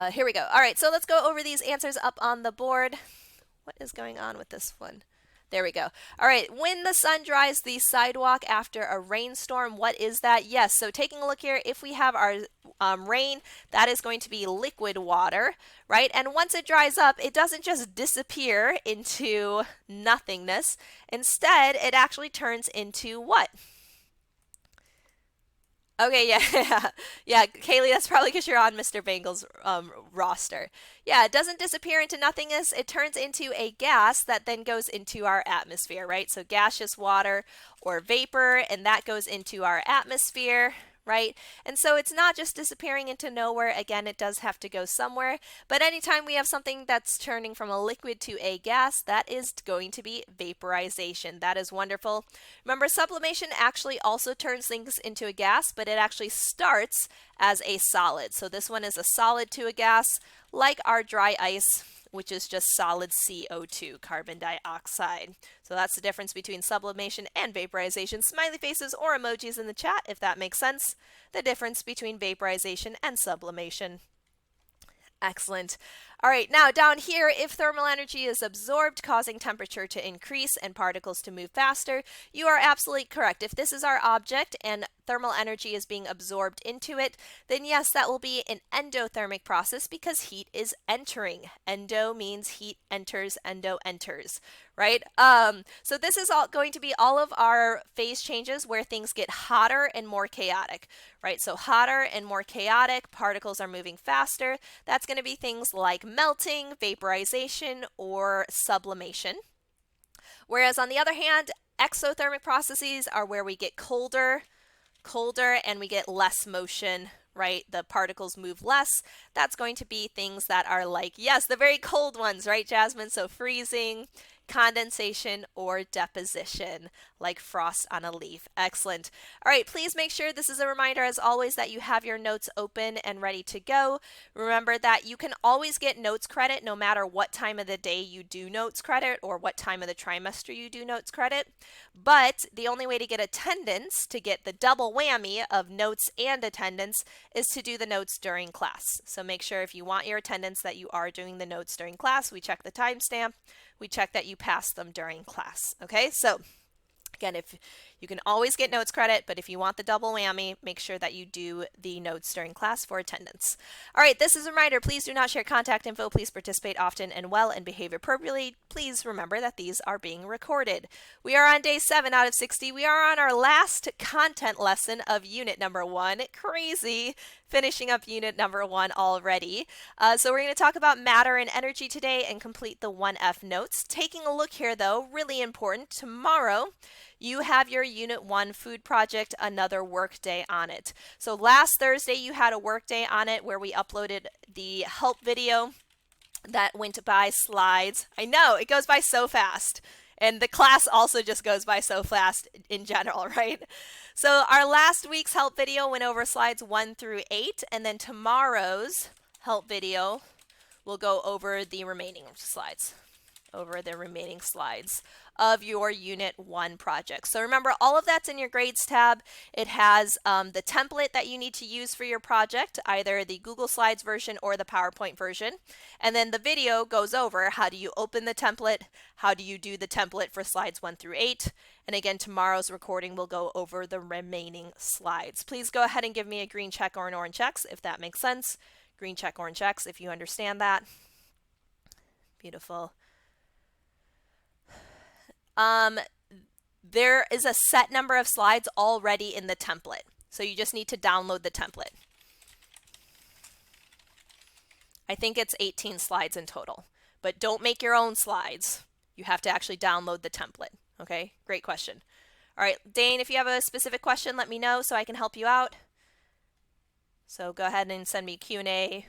Here we go. All right, so let's go over these answers up on the board. What is going on with this one? There we go. All right, when the sun dries the sidewalk after a rainstorm, what is that? Yes, so taking a look here, if we have our rain, that is going to be liquid water, right? And once it dries up, it doesn't just disappear into nothingness. Instead, it actually turns into what? Okay, yeah, yeah, Kaylee, that's probably because you're on Mr. Bangle's roster. Yeah, it doesn't disappear into nothingness. It turns into a gas that then goes into our atmosphere, right? So gaseous water or vapor, and that goes into our atmosphere, right? And so it's not just disappearing into nowhere. Again, it does have to go somewhere. But anytime we have something that's turning from a liquid to a gas, that is going to be vaporization. That is wonderful. Remember, sublimation actually also turns things into a gas, but it actually starts as a solid. So this one is a solid to a gas, like our dry ice, which is just solid CO2, carbon dioxide. So that's the difference between sublimation and vaporization. Smiley faces or emojis in the chat if that makes sense. The difference between vaporization and sublimation. Excellent. All right, now down here, if thermal energy is absorbed, causing temperature to increase and particles to move faster, you are absolutely correct. If this is our object and thermal energy is being absorbed into it, then yes, that will be an endothermic process because heat is entering. Endo means heat enters, endo enters, right? So this is all going to be all of our phase changes where things get hotter and more chaotic, right? So hotter and more chaotic, particles are moving faster. That's going to be things like melting, vaporization, or sublimation. Whereas on the other hand, exothermic processes are where we get colder, and we get less motion, right? The particles move less. That's going to be things that are like, yes, the very cold ones, right, Jasmine? So freezing, condensation, or deposition, like frost on a leaf. Excellent. All right, please make sure this is a reminder, as always, that you have your notes open and ready to go. Remember that you can always get notes credit no matter what time of the day you do notes credit or what time of the trimester you do notes credit. But the only way to get attendance, to get the double whammy of notes and attendance, is to do the notes during class. So make sure if you want your attendance that you are doing the notes during class. We check the timestamp. We check that you pass them during class. Okay, so again, if you can always get notes credit, but if you want the double whammy, make sure that you do the notes during class for attendance. All right, this is a reminder. Please do not share contact info. Please participate often and well and behave appropriately. Please remember that these are being recorded. We are on day 7 out of 60. We are on our last content lesson of unit number 1. Crazy. Finishing up unit number 1 already. So we're going to talk about matter and energy today and complete the 1F notes. Taking a look here though, really important, tomorrow you have your Unit 1 food project, another work day on it. So last Thursday you had a work day on it where we uploaded the help video that went by slides. I know, it goes by so fast. And the class also just goes by so fast in general, right? So our last week's help video went over slides 1 through 8, and then tomorrow's help video will go over the remaining slides. Of your Unit 1 project. So remember, all of that's in your grades tab. It has the template that you need to use for your project, either the Google Slides version or the PowerPoint version. And then the video goes over how do you open the template, how do you do the template for slides 1 through 8. And again, tomorrow's recording will go over the remaining slides. Please go ahead and give me a green check or an orange X if that makes sense. Green check, orange X if you understand that. Beautiful. There is a set number of slides already in the template. So you just need to download the template. I think it's 18 slides in total, but don't make your own slides. You have to actually download the template. Okay, great question. All right, Dane, if you have a specific question, let me know so I can help you out. So go ahead and send me Q&A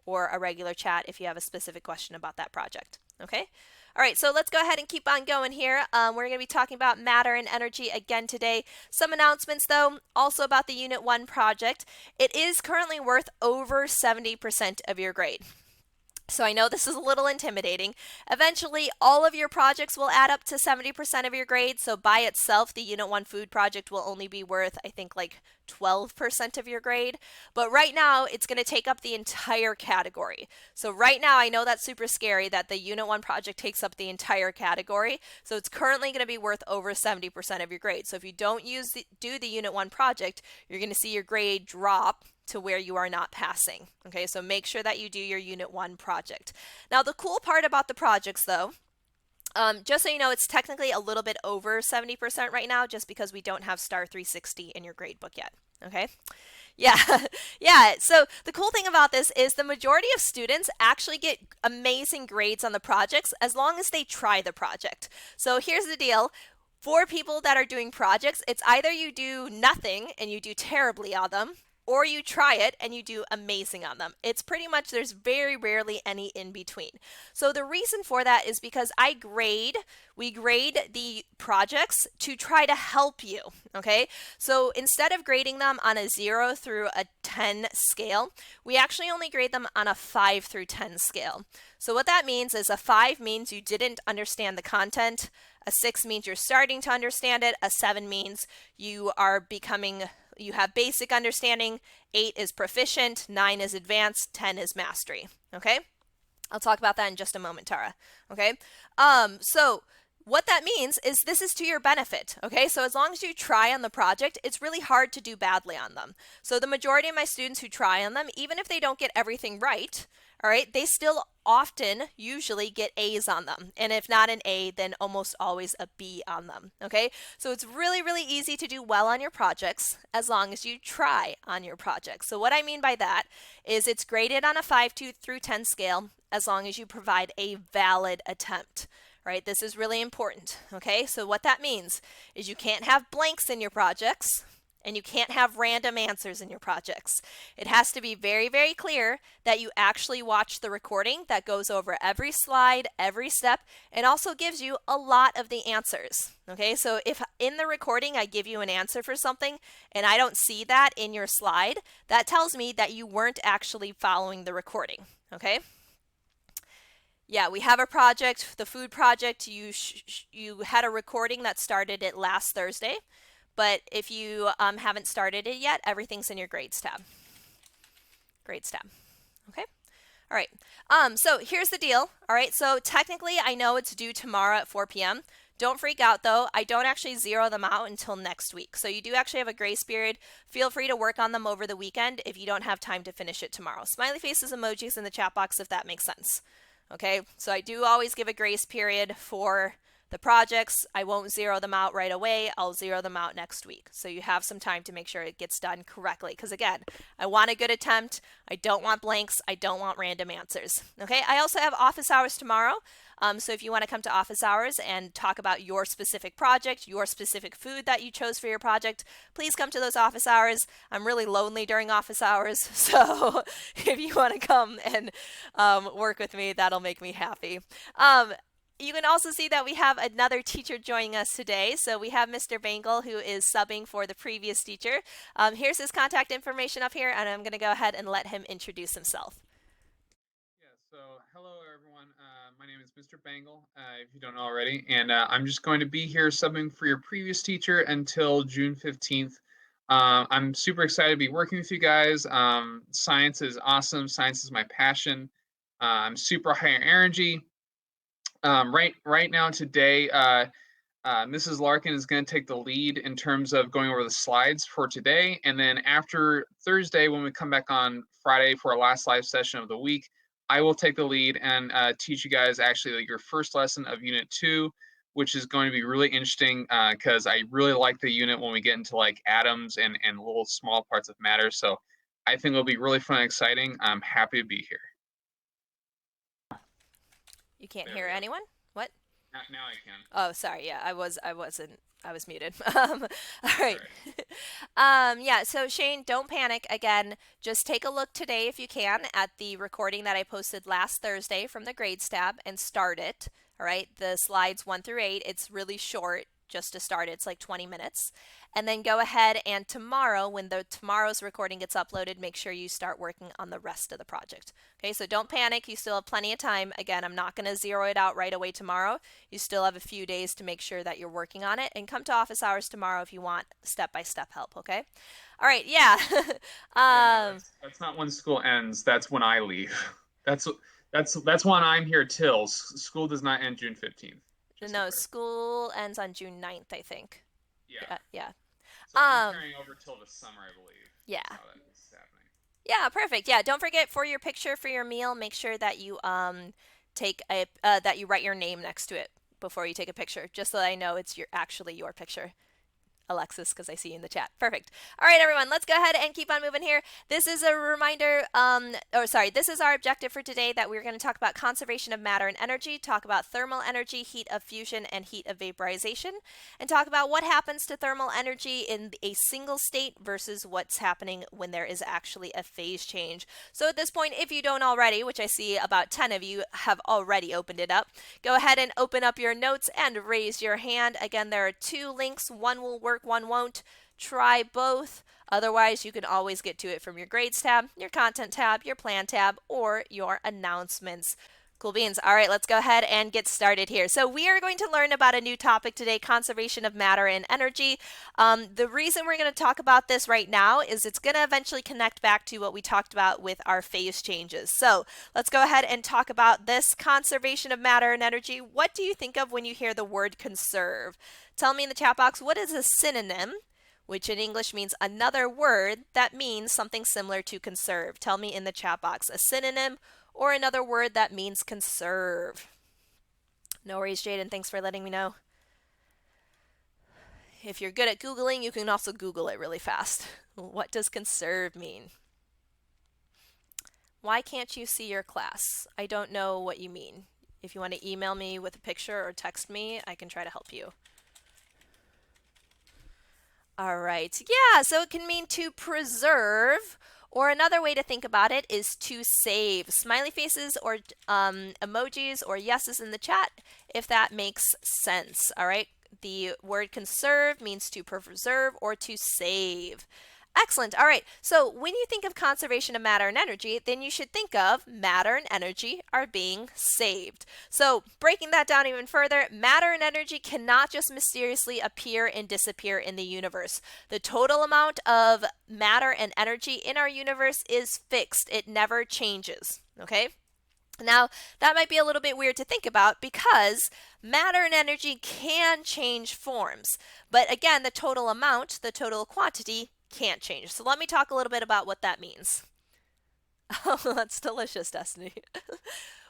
or a regular chat if you have a specific question about that project. Okay. All right, so let's go ahead and keep on going here. We're going to be talking about matter and energy again today. Some announcements, though, also about the Unit 1 project. It is currently worth over 70% of your grade. So I know this is a little intimidating. Eventually, all of your projects will add up to 70% of your grade. So by itself, the Unit 1 food project will only be worth, I think, like 12% of your grade, but right now it's going to take up the entire category. So right now I know that's super scary that the Unit 1 project takes up the entire category. So it's currently going to be worth over 70% of your grade. So if you don't do the Unit 1 project, you're going to see your grade drop to where you are not passing. Okay, so make sure that you do your Unit 1 project. Now the cool part about the projects though, just so you know, it's technically a little bit over 70% right now just because we don't have Star 360 in your grade book yet. Okay? Yeah, yeah. So the cool thing about this is the majority of students actually get amazing grades on the projects as long as they try the project. So here's the deal. For people that are doing projects, it's either you do nothing and you do terribly on them, or you try it and you do amazing on them. It's pretty much, there's very rarely any in between. So the reason for that is because we grade the projects to try to help you, okay? So instead of grading them on a 0 through a 10 scale, we actually only grade them on a 5 through 10 scale. So what that means is a 5 means you didn't understand the content, a 6 means you're starting to understand it, a 7 means you have basic understanding, 8 is proficient, 9 is advanced, 10 is mastery, okay? I'll talk about that in just a moment, Tara, okay? So what that means is this is to your benefit, okay? So as long as you try on the project, it's really hard to do badly on them. So the majority of my students who try on them, even if they don't get everything right, all right, they still often usually get A's on them. And if not an A, then almost always a B on them, okay? So it's really, really easy to do well on your projects as long as you try on your projects. So what I mean by that is it's graded on a 5 through 10 scale as long as you provide a valid attempt. Right? This is really important, okay? So what that means is you can't have blanks in your projects and you can't have random answers in your projects. It has to be very, very clear that you actually watch the recording that goes over every slide, every step, and also gives you a lot of the answers, okay? So if in the recording I give you an answer for something and I don't see that in your slide, that tells me that you weren't actually following the recording, okay? Yeah, we have a project, the food project. You had a recording that started it last Thursday, but if you haven't started it yet, everything's in your grades tab. Grades tab. Okay. All right. So here's the deal. All right. So technically, I know it's due tomorrow at 4 p.m. Don't freak out though. I don't actually zero them out until next week. So you do actually have a grace period. Feel free to work on them over the weekend if you don't have time to finish it tomorrow. Smiley faces, emojis in the chat box if that makes sense. Okay, so I do always give a grace period for the projects. I won't zero them out right away. I'll zero them out next week. So you have some time to make sure it gets done correctly. Because again, I want a good attempt. I don't want blanks. I don't want random answers. Okay, I also have office hours tomorrow. So if you want to come to office hours and talk about your specific project, your specific food that you chose for your project, please come to those office hours. I'm really lonely during office hours. So if you want to come and work with me, that'll make me happy. You can also see that we have another teacher joining us today. So we have Mr. Bangle, who is subbing for the previous teacher. Here's his contact information up here, and I'm going to go ahead and let him introduce himself. So hello everyone, my name is Mr. Bangle, if you don't know already, and I'm just going to be here subbing for your previous teacher until June 15th. I'm super excited to be working with you guys. Science is awesome. Science is my passion. I'm super high energy. Right now today, Mrs. Larkin is going to take the lead in terms of going over the slides for today, and then after Thursday, when we come back on Friday for our last live session of the week, I will take the lead and teach you guys actually your first lesson of Unit 2, which is going to be really interesting because I really like the unit when we get into like atoms and little small parts of matter. So I think it'll be really fun and exciting. I'm happy to be here. You can't hear anyone? What? Now I can. Oh, sorry. Yeah, I wasn't. I was muted. All right. Yeah, so Shane, don't panic. Again, just take a look today if you can at the recording that I posted last Thursday from the grades tab and start it. All right, the slides 1 through 8. It's really short. just to start. It's like 20 minutes. And then go ahead and tomorrow, when tomorrow's recording gets uploaded, make sure you start working on the rest of the project. Okay, so don't panic. You still have plenty of time. Again, I'm not going to zero it out right away tomorrow. You still have a few days to make sure that you're working on it. And come to office hours tomorrow if you want step-by-step help, okay? All right, yeah. Yeah, no, um, that's not when school ends. That's when I leave. That's that's when I'm here till. School does not end June 15th, just to no, clarify. school ends on June 9th, I think. Yeah. Yeah, yeah. So I'm Um, carrying over till the summer, I believe, is yeah. how that is happening. Yeah, perfect. Yeah, don't forget for your picture for your meal, make sure that you take a that you write your name next to it before you take a picture, just so that I know it's actually your picture. Alexis, because I see you in the chat. Perfect. All right, everyone, let's go ahead and keep on moving here. This is a reminder, this is our objective for today, that we're going to talk about conservation of matter and energy, talk about thermal energy, heat of fusion, and heat of vaporization, and talk about what happens to thermal energy in a single state versus what's happening when there is actually a phase change. So at this point, if you don't already, which I see about 10 of you have already opened it up, go ahead and open up your notes and raise your hand. Again, there are two links. One will work, one won't. Try both. Otherwise, you can always get to it from your grades tab, your content tab, your plan tab, or your announcements. Cool beans. All right, let's go ahead and get started here. So we are going to learn about a new topic today, conservation of matter and energy. The reason we're going to talk about this right now is it's going to eventually connect back to what we talked about with our phase changes. So let's go ahead and talk about this conservation of matter and energy. What do you think of when you hear the word conserve? Tell me in the chat box, what is a synonym, which in English means another word that means something similar to conserve? Tell me in the chat box a synonym or another word that means conserve. No worries, Jaden. Thanks for letting me know. If you're good at Googling, you can also Google it really fast. What does conserve mean? Why can't you see your class? I don't know what you mean. If you want to email me with a picture or text me, I can try to help you. All right. Yeah, so it can mean to preserve, or another way to think about it is to save. Smiley faces or emojis or yeses in the chat if that makes sense. All right. The word conserve means to preserve or to save. Excellent. All right. So when you think of conservation of matter and energy, then you should think of matter and energy are being saved. So breaking that down even further, matter and energy cannot just mysteriously appear and disappear in the universe. The total amount of matter and energy in our universe is fixed. It never changes. Okay? Now, that might be a little bit weird to think about because matter and energy can change forms. But again, the total amount, the total quantity, can't change. So let me talk a little bit about what that means. Oh, that's delicious, Destiny.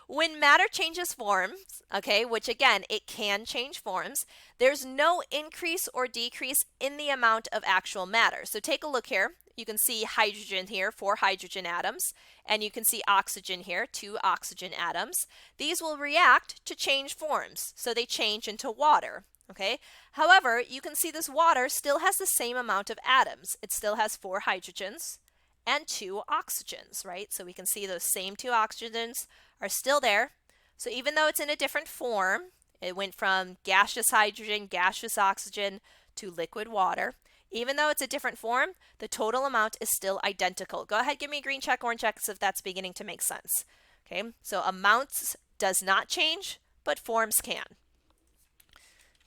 When matter changes forms, okay, which again, it can change forms, there's no increase or decrease in the amount of actual matter. So take a look here. You can see hydrogen here, 4 hydrogen atoms, and you can see oxygen here, 2 oxygen atoms. These will react to change forms, so they change into water. Okay. However, you can see this water still has the same amount of atoms. It still has 4 hydrogens and 2 oxygens, right? So we can see those same 2 oxygens are still there. So even though it's in a different form, it went from gaseous hydrogen, gaseous oxygen to liquid water. Even though it's a different form, the total amount is still identical. Go ahead, give me a green check, orange check if that's beginning to make sense. Okay, so amounts does not change, but forms can.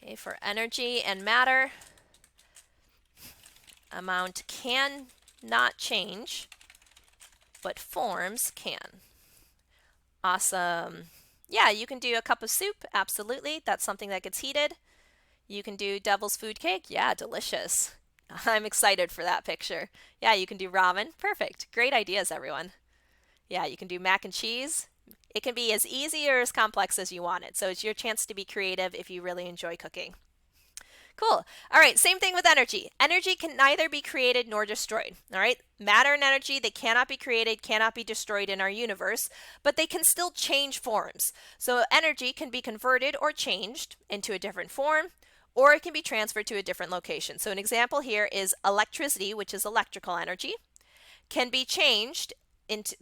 Okay, for energy and matter, amount can not change, but forms can. Awesome. Yeah, you can do a cup of soup. Absolutely. That's something that gets heated. You can do devil's food cake. Yeah, delicious. I'm excited for that picture. Yeah, you can do ramen. Perfect. Great ideas, everyone. Yeah, you can do mac and cheese. It can be as easy or as complex as you want it. So it's your chance to be creative if you really enjoy cooking. Cool. All right, same thing with energy. Energy can neither be created nor destroyed. All right, matter and energy, they cannot be created, cannot be destroyed in our universe, but they can still change forms. So energy can be converted or changed into a different form, or it can be transferred to a different location. So an example here is electricity, which is electrical energy, can be changed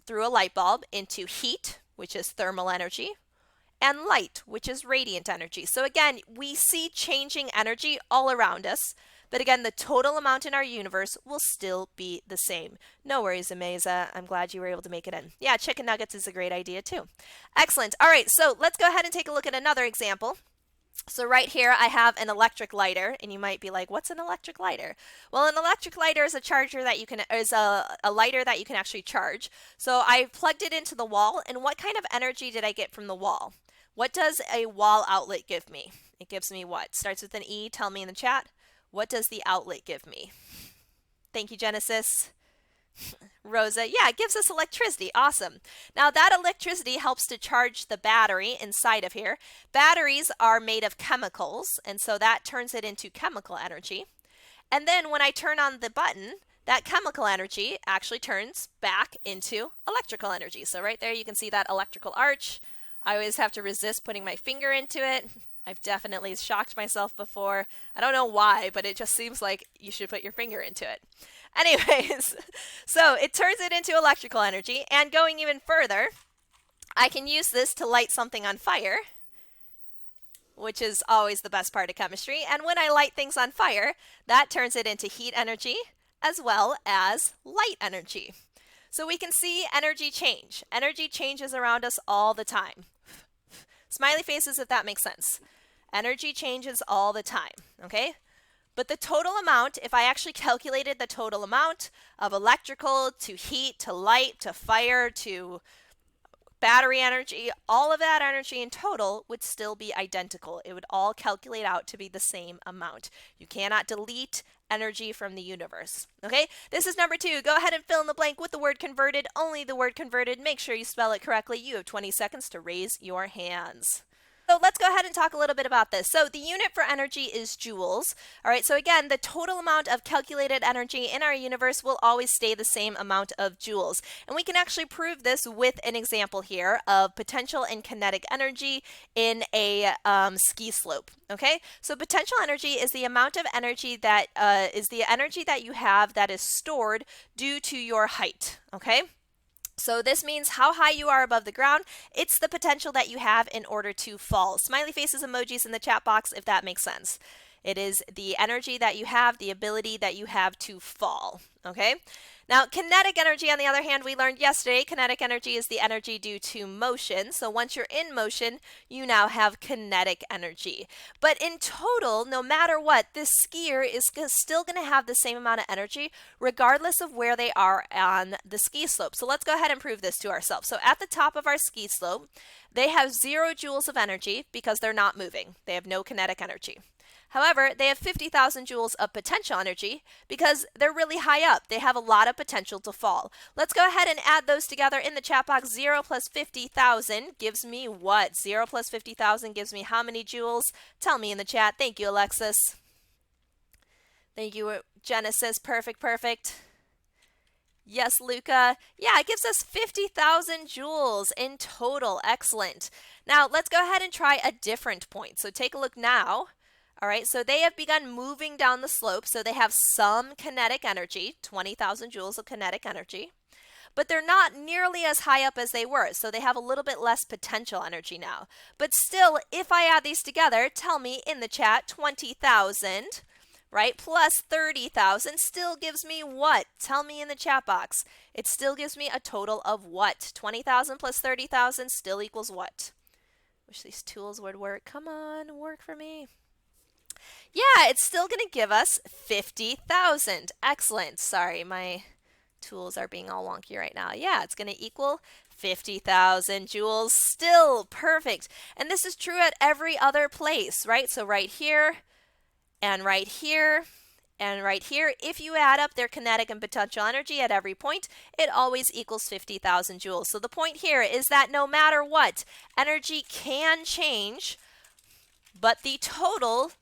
through a light bulb into heat, which is thermal energy, and light, which is radiant energy. So again, we see changing energy all around us, but again, the total amount in our universe will still be the same. No worries, Ameza. I'm glad you were able to make it in. Yeah, chicken nuggets is a great idea too. Excellent. All right, so let's go ahead and take a look at another example. So right here I have an electric lighter, and you might be like, what's an electric lighter? Well, an electric lighter is a charger that you can is a lighter that you can actually charge. So I plugged it into the wall, and what kind of energy did I get from the wall? What does a wall outlet give me? It gives me what? Starts with an E. Tell me in the chat. What does the outlet give me? Thank you, Genesis. Rosa, yeah, it gives us electricity. Awesome. Now that electricity helps to charge the battery inside of here. Batteries are made of chemicals, and so that turns it into chemical energy. And then when I turn on the button, that chemical energy actually turns back into electrical energy. So right there you can see that electrical arch. I always have to resist putting my finger into it. I've definitely shocked myself before. I don't know why, but it just seems like you should put your finger into it. Anyways, so it turns it into electrical energy, and going even further, I can use this to light something on fire, which is always the best part of chemistry. And when I light things on fire, that turns it into heat energy as well as light energy. So we can see energy change. Energy changes around us all the time. Smiley faces if that makes sense. Energy changes all the time, okay? But the total amount, if I actually calculated the total amount of electrical to heat to light to fire to battery energy, all of that energy in total would still be identical. It would all calculate out to be the same amount. You cannot delete energy from the universe. Okay, this is number 2. Go ahead and fill in the blank with the word converted, only the word converted. Make sure you spell it correctly. You have 20 seconds to raise your hands. So let's go ahead and talk a little bit about this. So the unit for energy is joules. All right, so again, the total amount of calculated energy in our universe will always stay the same amount of joules. And we can actually prove this with an example here of potential and kinetic energy in a ski slope. Okay, so potential energy is the amount of energy that is the energy that you have that is stored due to your height. Okay. So this means how high you are above the ground. It's the potential that you have in order to fall. Smiley faces emojis in the chat box if that makes sense. It is the energy that you have, the ability that you have to fall. Okay? Now, kinetic energy, on the other hand, we learned yesterday, kinetic energy is the energy due to motion. So once you're in motion, you now have kinetic energy. But in total, no matter what, this skier is still going to have the same amount of energy regardless of where they are on the ski slope. So let's go ahead and prove this to ourselves. So at the top of our ski slope, they have 0 joules of energy because they're not moving. They have no kinetic energy. However, they have 50,000 joules of potential energy because they're really high up. They have a lot of potential to fall. Let's go ahead and add those together in the chat box. 0 plus 50,000 gives me what? 0 plus 50,000 gives me how many joules? Tell me in the chat. Thank you, Alexis. Thank you, Genesis. Perfect, perfect. Yes, Luca. Yeah, it gives us 50,000 joules in total. Excellent. Now, let's go ahead and try a different point. So take a look now. All right, so they have begun moving down the slope, so they have some kinetic energy, 20,000 joules of kinetic energy, but they're not nearly as high up as they were, so they have a little bit less potential energy now. But still, if I add these together, tell me in the chat, 20,000, right, plus 30,000 still gives me what? Tell me in the chat box. It still gives me a total of what? 20,000 plus 30,000 still equals what? Wish these tools would work. Come on, work for me. Yeah, it's still going to give us 50,000. Excellent. Sorry, my tools are being all wonky right now. Yeah, it's going to equal 50,000 joules. Still perfect. And this is true at every other place, right? So right here and right here and right here, if you add up their kinetic and potential energy at every point, it always equals 50,000 joules. So the point here is that no matter what, energy can change, but the total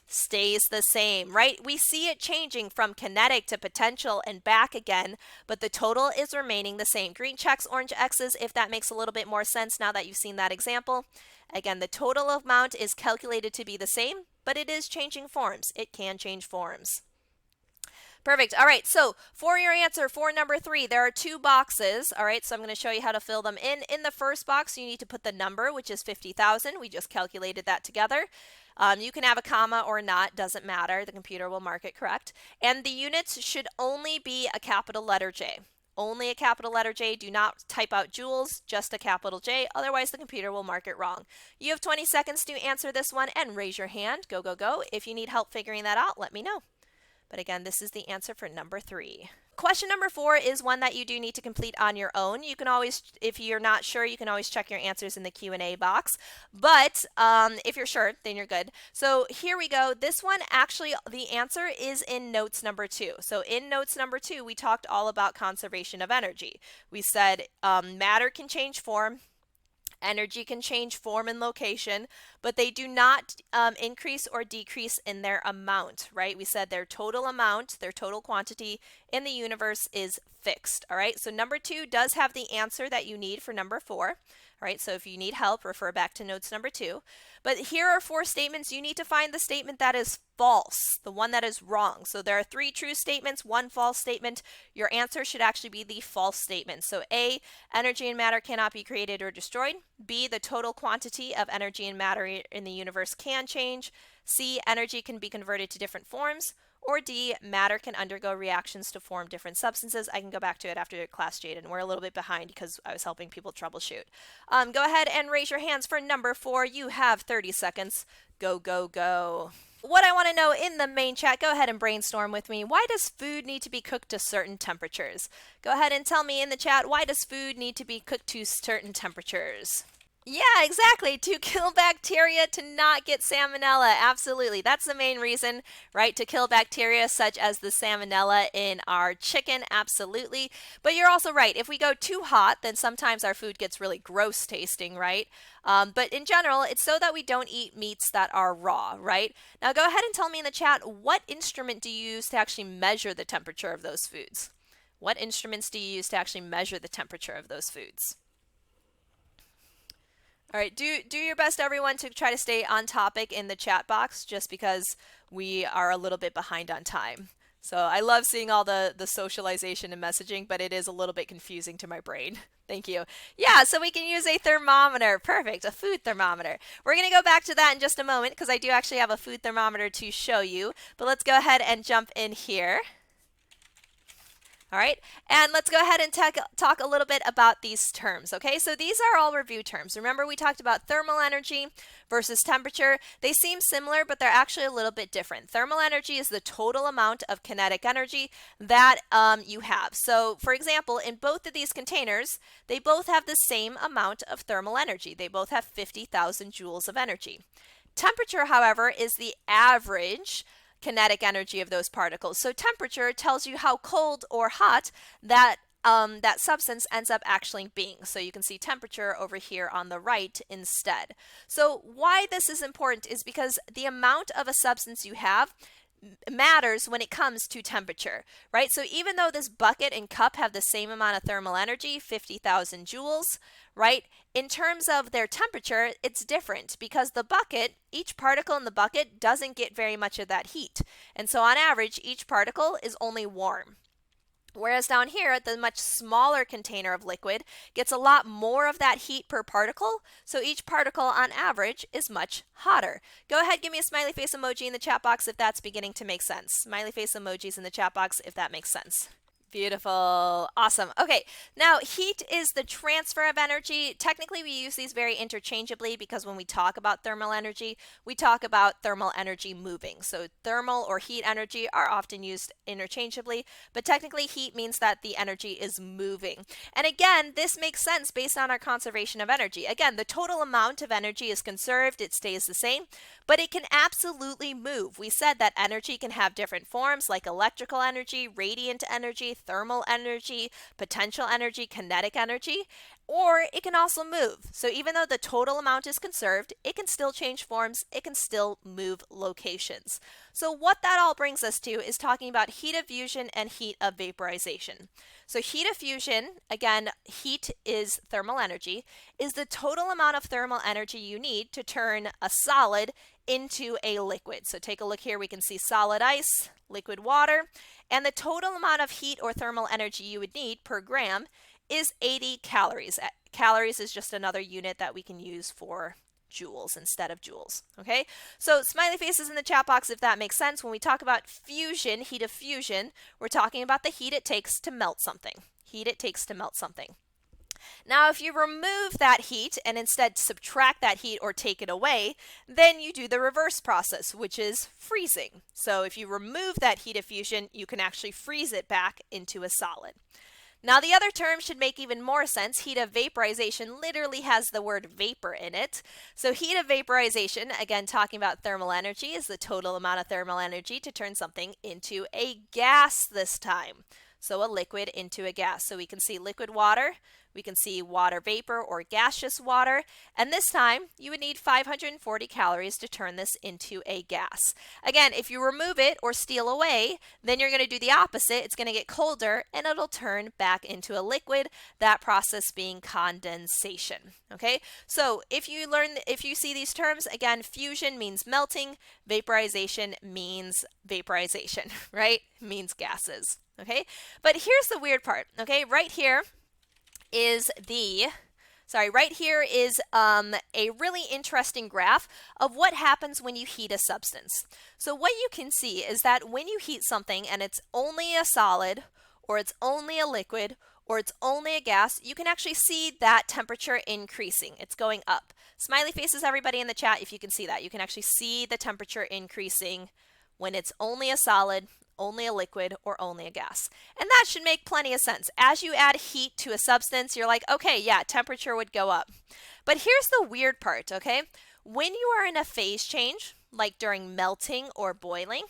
stays the same, right? We see it changing from kinetic to potential and back again, but the total is remaining the same. Green checks, orange X's, if that makes a little bit more sense now that you've seen that example. Again, the total amount is calculated to be the same, but it is changing forms. It can change forms. Perfect. All right. So for your answer for number 3, there are 2 boxes. All right. So I'm going to show you how to fill them in. In the first box, you need to put the number, which is 50,000. We just calculated that together. You can have a comma or not, doesn't matter. The computer will mark it correct. And the units should only be a capital letter J. Only a capital letter J. Do not type out joules, just a capital J. Otherwise, the computer will mark it wrong. You have 20 seconds to answer this one and raise your hand. Go, go, go. If you need help figuring that out, let me know. But again, this is the answer for number 3. Question number 4 is one that you do need to complete on your own. You can always, if you're not sure, you can always check your answers in the Q&A box. But if you're sure, then you're good. So here we go. This one, actually, the answer is in notes number 2. So in notes number 2, we talked all about conservation of energy. We said matter can change form. Energy can change form and location, but they do not increase or decrease in their amount, right? We said their total amount, their total quantity in the universe is fixed, all right? So number 2 does have the answer that you need for number 4, all right? So if you need help, refer back to notes number 2. But here are 4 statements. You need to find the statement that is false, the one that is wrong. So there are 3 true statements, 1 false statement. Your answer should actually be the false statement. So A, energy and matter cannot be created or destroyed. B, the total quantity of energy and matter in the universe can change. C, energy can be converted to different forms. Or D, matter can undergo reactions to form different substances. I can go back to it after class, Jaden. We're a little bit behind because I was helping people troubleshoot. Go ahead and raise your hands for number 4. You have 30 seconds. Go, go, go. What I want to know in the main chat, go ahead and brainstorm with me. Why does food need to be cooked to certain temperatures? Go ahead and tell me in the chat, why does food need to be cooked to certain temperatures? Yeah, exactly. To kill bacteria, to not get salmonella. Absolutely. That's the main reason, right? To kill bacteria such as the salmonella in our chicken. Absolutely. But you're also right. If we go too hot, then sometimes our food gets really gross tasting, right? But in general, it's so that we don't eat meats that are raw, right? Now go ahead and tell me in the chat, what instrument do you use to actually measure the temperature of those foods? What instruments do you use to actually measure the temperature of those foods? All right, do your best, everyone, to try to stay on topic in the chat box, just because we are a little bit behind on time. So I love seeing all the socialization and messaging, but it is a little bit confusing to my brain. Thank you. Yeah, so we can use a thermometer. Perfect, a food thermometer. We're going to go back to that in just a moment because I do actually have a food thermometer to show you. But let's go ahead and jump in here. All right, and let's go ahead and talk a little bit about these terms, okay? So these are all review terms. Remember, we talked about thermal energy versus temperature. They seem similar, but they're actually a little bit different. Thermal energy is the total amount of kinetic energy that you have. So, for example, in both of these containers, they both have the same amount of thermal energy. They both have 50,000 joules of energy. Temperature, however, is the average kinetic energy of those particles. So temperature tells you how cold or hot that substance ends up actually being. So you can see temperature over here on the right instead. So why this is important is because the amount of a substance you have matters when it comes to temperature, right? So even though this bucket and cup have the same amount of thermal energy, 50,000 joules, right? In terms of their temperature, it's different because the bucket, each particle in the bucket doesn't get very much of that heat. And so on average, each particle is only warm. Whereas down here, the much smaller container of liquid gets a lot more of that heat per particle, so each particle on average is much hotter. Go ahead, give me a smiley face emoji in the chat box if that's beginning to make sense. Smiley face emojis in the chat box if that makes sense. Beautiful. Awesome. Okay, now heat is the transfer of energy. Technically, we use these very interchangeably because when we talk about thermal energy, we talk about thermal energy moving. So thermal or heat energy are often used interchangeably, but technically heat means that the energy is moving. And again, this makes sense based on our conservation of energy. Again, the total amount of energy is conserved, it stays the same, but it can absolutely move. We said that energy can have different forms like electrical energy, radiant energy, thermal energy, potential energy, kinetic energy. or it can also move. So even though the total amount is conserved, it can still change forms, it can still move locations. So what that all brings us to is talking about heat of fusion and heat of vaporization. So heat of fusion, again, heat is thermal energy, is the total amount of thermal energy you need to turn a solid into a liquid. So take a look here, we can see solid ice, liquid water, and the total amount of heat or thermal energy you would need per gram is 80 calories. Calories is just another unit that we can use for joules instead of joules. Okay, so smiley faces in the chat box if that makes sense. When we talk about fusion, heat of fusion, we're talking about the heat it takes to melt something. Heat it takes to melt something. Now, if you remove that heat and instead subtract that heat or take it away, then you do the reverse process, which is freezing. So if you remove that heat of fusion, you can actually freeze it back into a solid. Now, the other term should make even more sense. Heat of vaporization literally has the word vapor in it. So heat of vaporization, again talking about thermal energy, is the total amount of thermal energy to turn something into a gas this time. So a liquid into a gas. So we can see liquid water, we can see water vapor or gaseous water, and this time you would need 540 calories to turn this into a gas. Again, if you remove it or steal away, then you're going to do the opposite. It's going to get colder and it'll turn back into a liquid, that process being condensation. Okay, so if you see these terms, again, fusion means melting, vaporization means vaporization, right? Means gases. Okay, but here's the weird part. Okay, right here is a really interesting graph of what happens when you heat a substance. So what you can see is that when you heat something and it's only a solid, or it's only a liquid, or it's only a gas, you can actually see that temperature increasing. It's going up. Smiley faces, everybody in the chat, if you can see that. You can actually see the temperature increasing when it's only a solid, only a liquid, or only a gas. And that should make plenty of sense. As you add heat to a substance, you're like, okay, yeah, temperature would go up. But here's the weird part, okay? When you are in a phase change, like during melting or boiling,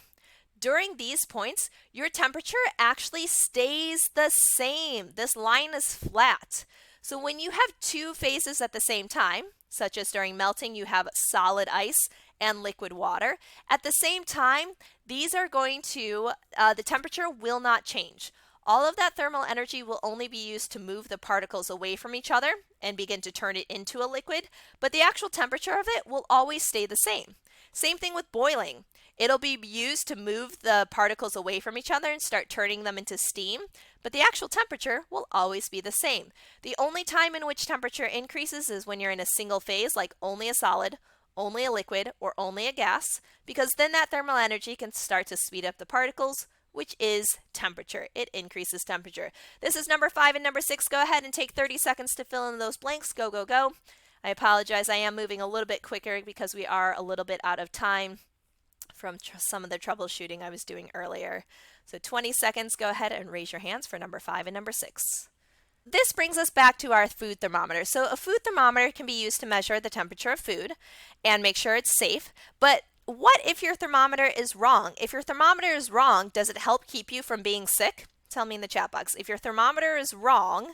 during these points, your temperature actually stays the same. This line is flat. So when you have two phases at the same time, such as during melting, you have solid ice and liquid water. At the same time, these are going to, the temperature will not change. All of that thermal energy will only be used to move the particles away from each other and begin to turn it into a liquid, but the actual temperature of it will always stay the same. Same thing with boiling. It'll be used to move the particles away from each other and start turning them into steam, but the actual temperature will always be the same. The only time in which temperature increases is when you're in a single phase, like only a solid, only a liquid, or only a gas, because then that thermal energy can start to speed up the particles, which is temperature. It increases temperature. This is number 5 and number 6. Go ahead and take 30 seconds to fill in those blanks. Go, go, go. I apologize. I am moving a little bit quicker because we are a little bit out of time from some of the troubleshooting I was doing earlier. So 20 seconds. Go ahead and raise your hands for number 5 and number 6. This brings us back to our food thermometer. So a food thermometer can be used to measure the temperature of food and make sure it's safe. But what if your thermometer is wrong? If your thermometer is wrong, does it help keep you from being sick? Tell me in the chat box. If your thermometer is wrong,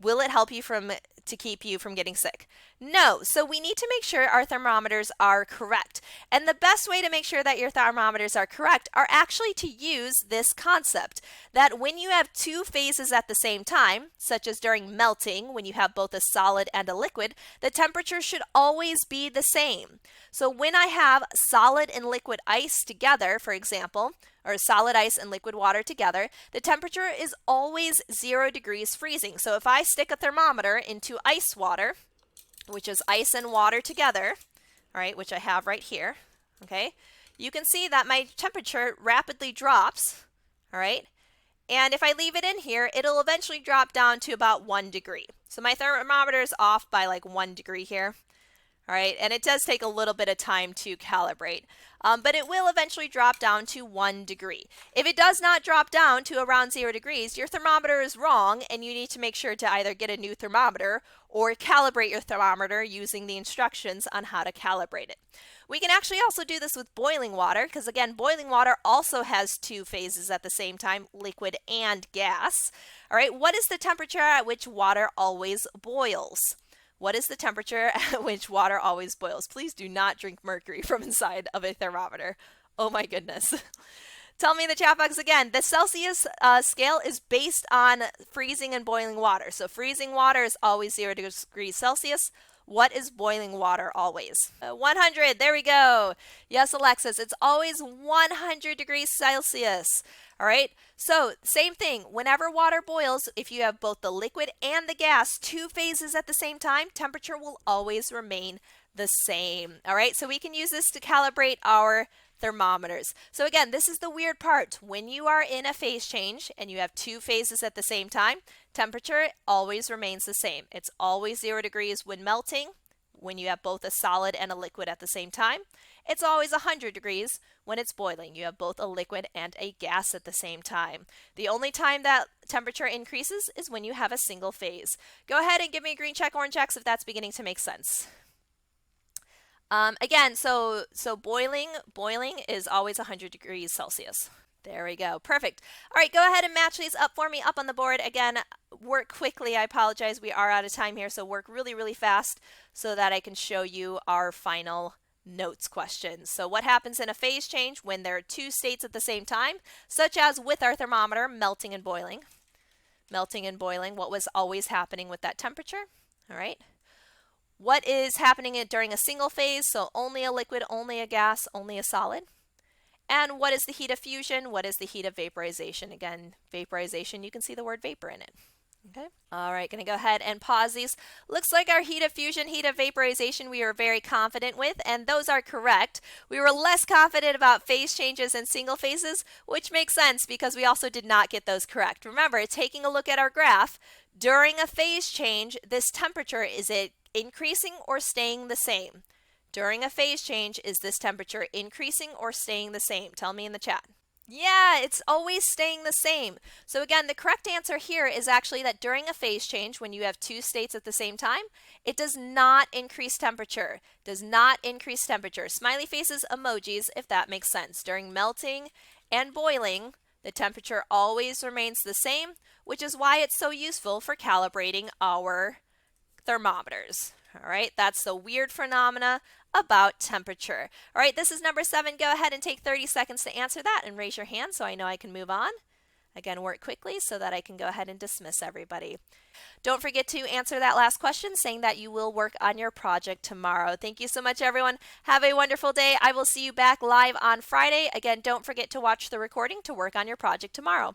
will it help you to keep you from getting sick? No. So we need to make sure our thermometers are correct. And the best way to make sure that your thermometers are correct are actually to use this concept that when you have two phases at the same time, such as during melting, when you have both a solid and a liquid, the temperature should always be the same. So when I have solid and liquid ice together, for example, or solid ice and liquid water together, the temperature is always 0 degrees freezing. So if I stick a thermometer into ice water, which is ice and water together, all right, which I have right here, okay, you can see that my temperature rapidly drops, all right, and if I leave it in here, it'll eventually drop down to about 1 degree. So my thermometer is off by like 1 degree here. All right, and it does take a little bit of time to calibrate, but it will eventually drop down to 1 degree. If it does not drop down to around 0 degrees, your thermometer is wrong, and you need to make sure to either get a new thermometer or calibrate your thermometer using the instructions on how to calibrate it. We can actually also do this with boiling water, because again, boiling water also has 2 phases at the same time, liquid and gas. All right, what is the temperature at which water always boils? What is the temperature at which water always boils? Please do not drink mercury from inside of a thermometer. Oh my goodness. Tell me in the chat box again. The Celsius scale is based on freezing and boiling water. So freezing water is always 0 degrees Celsius. What is boiling water always? 100. There we go. Yes, Alexis, it's always 100 degrees Celsius. All right. So same thing. Whenever water boils, if you have both the liquid and the gas, 2 phases at the same time, temperature will always remain the same. All right. So we can use this to calibrate our thermometers. So again, this is the weird part. When you are in a phase change and you have 2 phases at the same time, temperature always remains the same. It's always 0 degrees when melting, when you have both a solid and a liquid at the same time. It's always 100 degrees when it's boiling. You have both a liquid and a gas at the same time. The only time that temperature increases is when you have a single phase. Go ahead and give me a green check, orange checks if that's beginning to make sense. Again, so boiling is always 100 degrees Celsius. There we go. Perfect. All right, go ahead and match these up for me up on the board. Again, work quickly. I apologize. We are out of time here, so work really, really fast so that I can show you our final notes questions. So what happens in a phase change when there are 2 states at the same time, such as with our thermometer, melting and boiling? Melting and boiling, what was always happening with that temperature? All right. What is happening during a single phase? So only a liquid, only a gas, only a solid. And what is the heat of fusion? What is the heat of vaporization? Again, vaporization, you can see the word vapor in it. Okay. All right, going to go ahead and pause these. Looks like our heat of fusion, heat of vaporization, we were very confident with, and those are correct. We were less confident about phase changes and single phases, which makes sense because we also did not get those correct. Remember, taking a look at our graph, during a phase change, this temperature, is it increasing or staying the same? During a phase change, is this temperature increasing or staying the same? Tell me in the chat. Yeah, it's always staying the same. So again, the correct answer here is actually that during a phase change, when you have 2 states at the same time, it does not increase temperature. Does not increase temperature. Smiley faces, emojis, if that makes sense. During melting and boiling, the temperature always remains the same, which is why it's so useful for calibrating our thermometers. All right, that's the weird phenomena about temperature. All right, this is number 7. Go ahead and take 30 seconds to answer that and raise your hand so I know I can move on. Again, work quickly so that I can go ahead and dismiss everybody. Don't forget to answer that last question saying that you will work on your project tomorrow. Thank you so much, everyone. Have a wonderful day. I will see you back live on Friday. Again, don't forget to watch the recording to work on your project tomorrow.